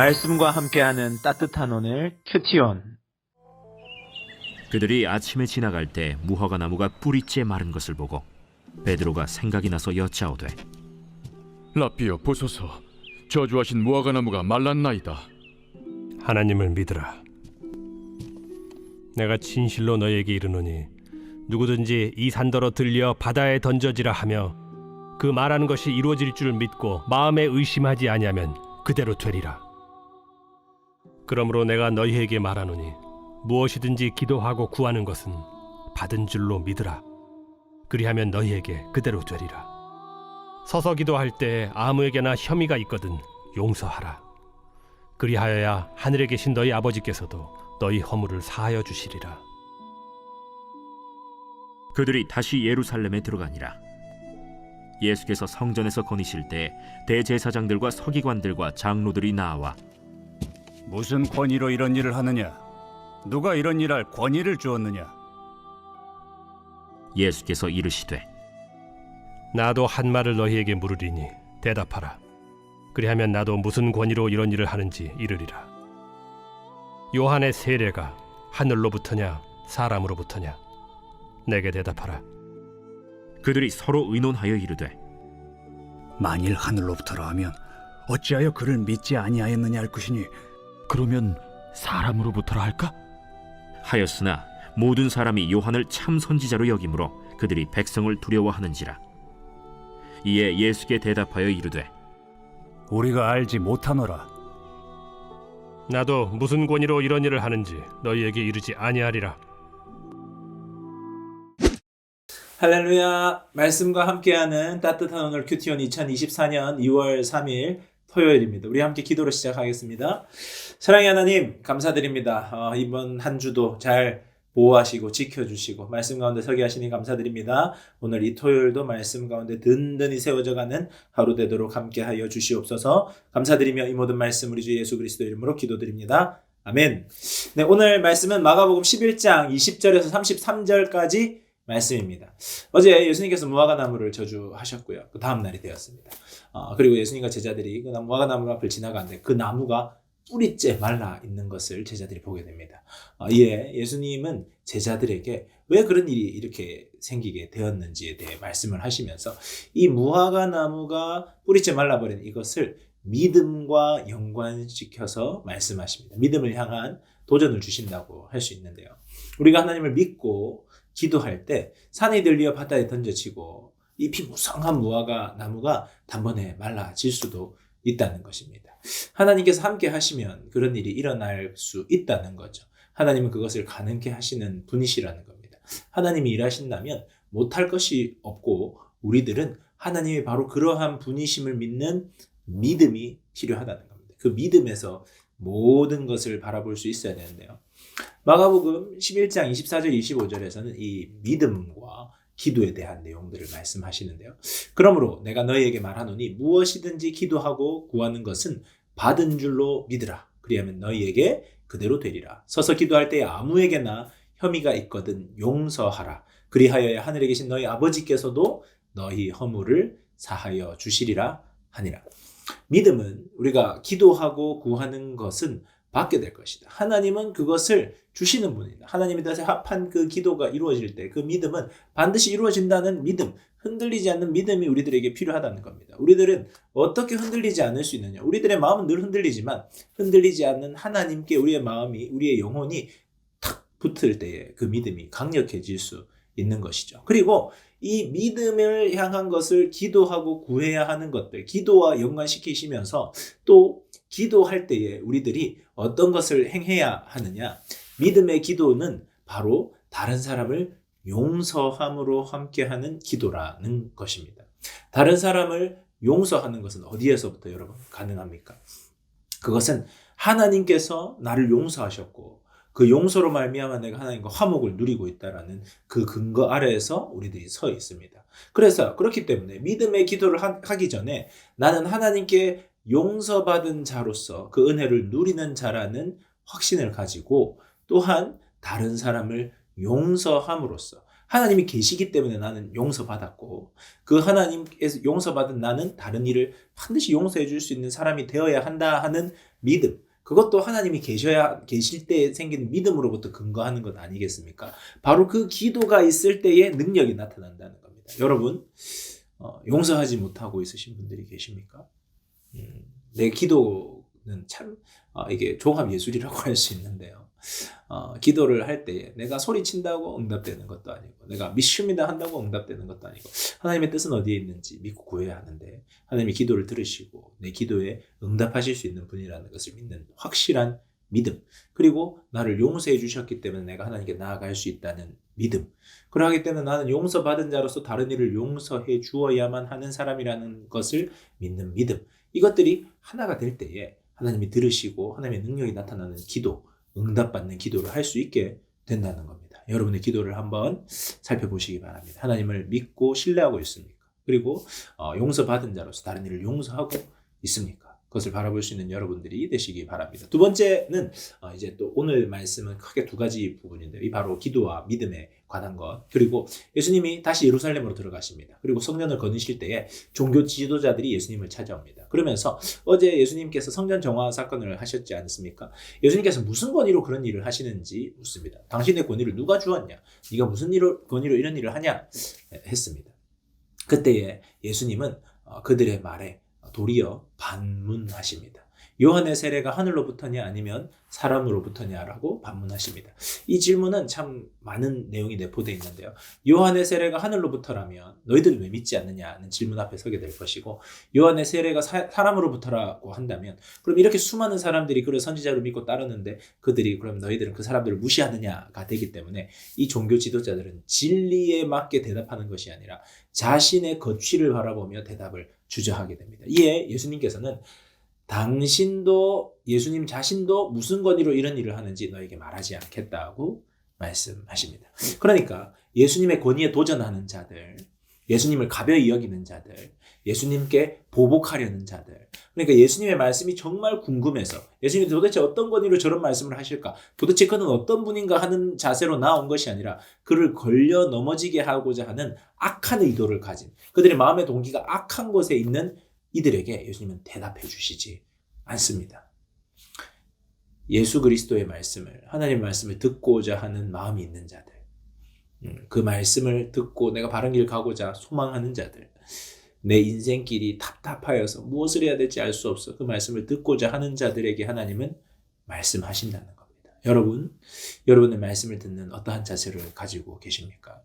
말씀과 함께하는 따뜻한 오늘 큐티온. 그들이 아침에 지나갈 때 무화과 나무가 뿌리째 마른 것을 보고 베드로가 생각이 나서 여짜오되, 라삐여, 보소서, 저주하신 무화과 나무가 말랐나이다. 하나님을 믿으라. 내가 진실로 너에게 이르노니 누구든지 이 산더러 들려 바다에 던져지라 하며 그 말하는 것이 이루어질 줄 믿고 마음에 의심하지 아니하면 그대로 되리라. 그러므로 내가 너희에게 말하노니 무엇이든지 기도하고 구하는 것은 받은 줄로 믿으라. 그리하면 너희에게 그대로 되리라. 서서 기도할 때 아무에게나 혐의가 있거든 용서하라. 그리하여야 하늘에 계신 너희 아버지께서도 너희 허물을 사하여 주시리라. 그들이 다시 예루살렘에 들어가니라. 예수께서 성전에서 거니실 때 대제사장들과 서기관들과 장로들이 나와 무슨 권위로 이런 일을 하느냐? 누가 이런 일할 권위를 주었느냐? 예수께서 이르시되, 나도 한 말을 너희에게 물으리니 대답하라. 그리하면 나도 무슨 권위로 이런 일을 하는지 이르리라. 요한의 세례가 하늘로부터냐 사람으로부터냐? 내게 대답하라. 그들이 서로 의논하여 이르되, 만일 하늘로부터라 하면 어찌하여 그를 믿지 아니하였느냐 할 것이니, 그러면 사람으로부터라 할까? 하였으나 모든 사람이 요한을 참 선지자로 여기므로 그들이 백성을 두려워하는지라. 이에 예수께 대답하여 이르되, 우리가 알지 못하노라. 나도 무슨 권위로 이런 일을 하는지 너희에게 이르지 아니하리라. 할렐루야. 말씀과 함께하는 따뜻한 오늘 큐티온 2024년 2월 3일 토요일입니다. 우리 함께 기도로 시작하겠습니다. 사랑의 하나님, 감사드립니다. 이번 한 주도 잘 보호하시고 지켜주시고 말씀 가운데 서게 하시니 감사드립니다. 오늘 이 토요일도 말씀 가운데 든든히 세워져가는 하루 되도록 함께하여 주시옵소서. 감사드리며 이 모든 말씀 우리 주 예수 그리스도 이름으로 기도드립니다. 아멘. 네, 오늘 말씀은 마가복음 11장 20절에서 33절까지 말씀입니다. 어제 예수님께서 무화과 나무를 저주하셨고요. 그 다음 날이 되었습니다. 그리고 예수님과 제자들이 그 무화과 나무 앞을 지나가는데 그 나무가 뿌리째 말라 있는 것을 제자들이 보게 됩니다. 이에 예수님은 제자들에게 왜 그런 일이 이렇게 생기게 되었는지에 대해 말씀을 하시면서 이 무화과 나무가 뿌리째 말라버린 이것을 믿음과 연관시켜서 말씀하십니다. 믿음을 향한 도전을 주신다고 할 수 있는데요. 우리가 하나님을 믿고 기도할 때 산이 들리어 바다에 던져지고 잎이 무성한 무화과 나무가 단번에 말라질 수도 있다는 것입니다. 하나님께서 함께 하시면 그런 일이 일어날 수 있다는 거죠. 하나님은 그것을 가능케 하시는 분이시라는 겁니다. 하나님이 일하신다면 못할 것이 없고 우리들은 하나님이 바로 그러한 분이심을 믿는 믿음이 필요하다는 겁니다. 그 믿음에서 모든 것을 바라볼 수 있어야 되는데요. 마가복음 11장 24절 25절에서는 이 믿음과 기도에 대한 내용들을 말씀하시는데요. 그러므로 내가 너희에게 말하노니 무엇이든지 기도하고 구하는 것은 받은 줄로 믿으라. 그리하면 너희에게 그대로 되리라. 서서 기도할 때에 아무에게나 혐의가 있거든 용서하라. 그리하여야 하늘에 계신 너희 아버지께서도 너희 허물을 사하여 주시리라 하니라. 믿음은 우리가 기도하고 구하는 것은 받게 될 것이다. 하나님은 그것을 주시는 분이다. 하나님에 대해서 합한 그 기도가 이루어질 때 그 믿음은 반드시 이루어진다는 믿음, 흔들리지 않는 믿음이 우리들에게 필요하다는 겁니다. 우리들은 어떻게 흔들리지 않을 수 있느냐? 우리들의 마음은 늘 흔들리지만 흔들리지 않는 하나님께 우리의 마음이, 우리의 영혼이 탁 붙을 때에 그 믿음이 강력해질 수 있는 것이죠. 그리고 이 믿음을 향한 것을 기도하고 구해야 하는 것들, 기도와 연관시키시면서 또 기도할 때에 우리들이 어떤 것을 행해야 하느냐? 믿음의 기도는 바로 다른 사람을 용서함으로 함께하는 기도라는 것입니다. 다른 사람을 용서하는 것은 어디에서부터 여러분 가능합니까? 그것은 하나님께서 나를 용서하셨고 그 용서로 말미암아 내가 하나님과 화목을 누리고 있다라는 그 근거 아래에서 우리들이 서 있습니다. 그래서 그렇기 때문에 믿음의 기도를 하기 전에 나는 하나님께 용서받은 자로서 그 은혜를 누리는 자라는 확신을 가지고 또한 다른 사람을 용서함으로써 하나님이 계시기 때문에 나는 용서받았고 그 하나님께서 용서받은 나는 다른 일을 반드시 용서해 줄 수 있는 사람이 되어야 한다 하는 믿음. 그것도 하나님이 계실 때 생기는 믿음으로부터 근거하는 것 아니겠습니까? 바로 그 기도가 있을 때에 능력이 나타난다는 겁니다. 여러분, 용서하지 못하고 있으신 분들이 계십니까? 내 기도는 참 이게 종합 예술이라고 할 수 있는데요. 기도를 할 때 내가 소리친다고 응답되는 것도 아니고 내가 믿습니다 한다고 응답되는 것도 아니고 하나님의 뜻은 어디에 있는지 믿고 구해야 하는데 하나님이 기도를 들으시고 내 기도에 응답하실 수 있는 분이라는 것을 믿는 확실한 믿음, 그리고 나를 용서해 주셨기 때문에 내가 하나님께 나아갈 수 있다는 믿음, 그러하기 때문에 나는 용서받은 자로서 다른 이를 용서해 주어야만 하는 사람이라는 것을 믿는 믿음, 이것들이 하나가 될 때에 하나님이 들으시고 하나님의 능력이 나타나는 기도, 응답받는 기도를 할 수 있게 된다는 겁니다. 여러분의 기도를 한번 살펴보시기 바랍니다. 하나님을 믿고 신뢰하고 있습니까? 그리고 용서받은 자로서 다른 이를 용서하고 있습니까? 그것을 바라볼 수 있는 여러분들이 되시기 바랍니다. 두 번째는 이제 또 오늘 말씀은 크게 두 가지 부분인데요. 이 바로 기도와 믿음에 관한 것. 그리고 예수님이 다시 예루살렘으로 들어가십니다. 그리고 성전을 거느실 때에 종교 지도자들이 예수님을 찾아옵니다. 그러면서 어제 예수님께서 성전 정화 사건을 하셨지 않습니까? 예수님께서 무슨 권위로 그런 일을 하시는지 묻습니다. 당신의 권위를 누가 주었냐? 네가 무슨 권위로 이런 일을 하냐? 했습니다. 그때에 예수님은 그들의 말에 도리어 반문하십니다. 요한의 세례가 하늘로부터냐 아니면 사람으로부터냐라고 반문하십니다. 이 질문은 참 많은 내용이 내포되어 있는데요. 요한의 세례가 하늘로부터라면 너희들은 왜 믿지 않느냐는 질문 앞에 서게 될 것이고, 요한의 세례가 사람으로부터라고 한다면 그럼 이렇게 수많은 사람들이 그를 선지자로 믿고 따르는데 그들이 그럼 너희들은 그 사람들을 무시하느냐가 되기 때문에 이 종교 지도자들은 진리에 맞게 대답하는 것이 아니라 자신의 거취를 바라보며 대답을 주저하게 됩니다. 이에 예수님께서는 당신도 예수님 자신도 무슨 권위로 이런 일을 하는지 너에게 말하지 않겠다고 말씀하십니다. 그러니까 예수님의 권위에 도전하는 자들, 예수님을 가벼이 여기는 자들, 예수님께 보복하려는 자들, 그러니까 예수님의 말씀이 정말 궁금해서 예수님이 도대체 어떤 권위로 저런 말씀을 하실까, 도대체 그는 어떤 분인가 하는 자세로 나온 것이 아니라 그를 걸려 넘어지게 하고자 하는 악한 의도를 가진, 그들의 마음의 동기가 악한 곳에 있는 이들에게 예수님은 대답해 주시지 않습니다. 예수 그리스도의 말씀을, 하나님의 말씀을 듣고자 하는 마음이 있는 자들, 그 말씀을 듣고 내가 바른 길 가고자 소망하는 자들, 내 인생길이 답답하여서 무엇을 해야 될지 알 수 없어 그 말씀을 듣고자 하는 자들에게 하나님은 말씀하신다는 겁니다. 여러분의 말씀을 듣는 어떠한 자세를 가지고 계십니까?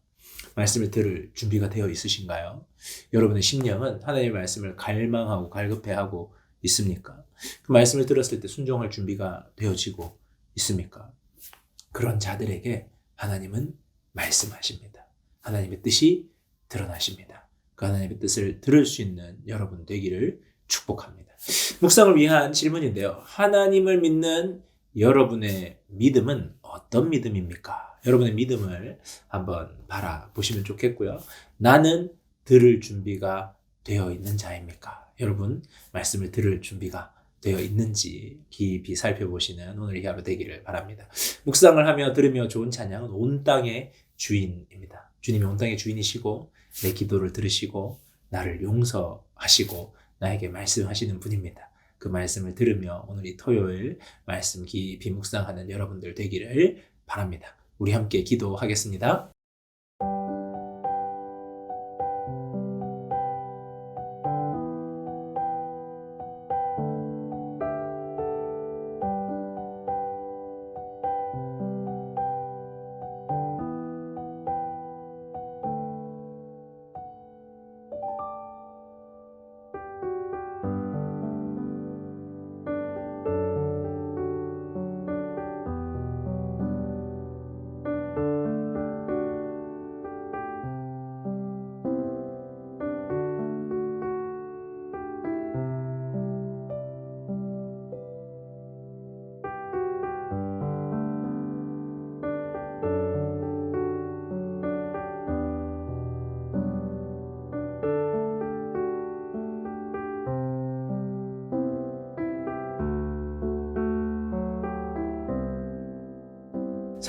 말씀을 들을 준비가 되어 있으신가요? 여러분의 심령은 하나님의 말씀을 갈망하고 갈급해하고 있습니까? 그 말씀을 들었을 때 순종할 준비가 되어지고 있습니까? 그런 자들에게 하나님은 말씀하십니다. 하나님의 뜻이 드러나십니다. 그 하나님의 뜻을 들을 수 있는 여러분 되기를 축복합니다. 묵상을 위한 질문인데요. 하나님을 믿는 여러분의 믿음은 어떤 믿음입니까? 여러분의 믿음을 한번 바라보시면 좋겠고요. 나는 들을 준비가 되어 있는 자입니까? 여러분 말씀을 들을 준비가 되어 있는지 깊이 살펴보시는 오늘 이 하루 되기를 바랍니다. 묵상을 하며 들으며 좋은 찬양은 온 땅의 주인입니다. 주님이 온 땅의 주인이시고 내 기도를 들으시고 나를 용서하시고 나에게 말씀하시는 분입니다. 그 말씀을 들으며 오늘 이 토요일 말씀 깊이 묵상하는 여러분들 되기를 바랍니다. 우리 함께 기도하겠습니다.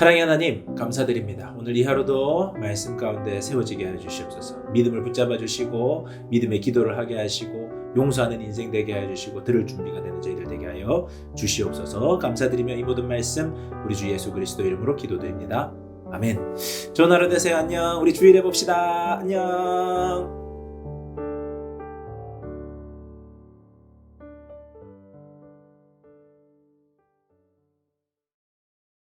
사랑의 하나님 감사드립니다. 오늘 이 하루도 말씀 가운데 세워지게 해 주시옵소서. 믿음을 붙잡아 주시고 믿음의 기도를 하게 하시고 용서하는 인생 되게 해 주시고 들을 준비가 되는 저희들 되게 하여 주시옵소서. 감사드리며 이 모든 말씀 우리 주 예수 그리스도 이름으로 기도드립니다. 아멘. 좋은 하루 되세요. 안녕. 우리 주일에 봅시다. 안녕.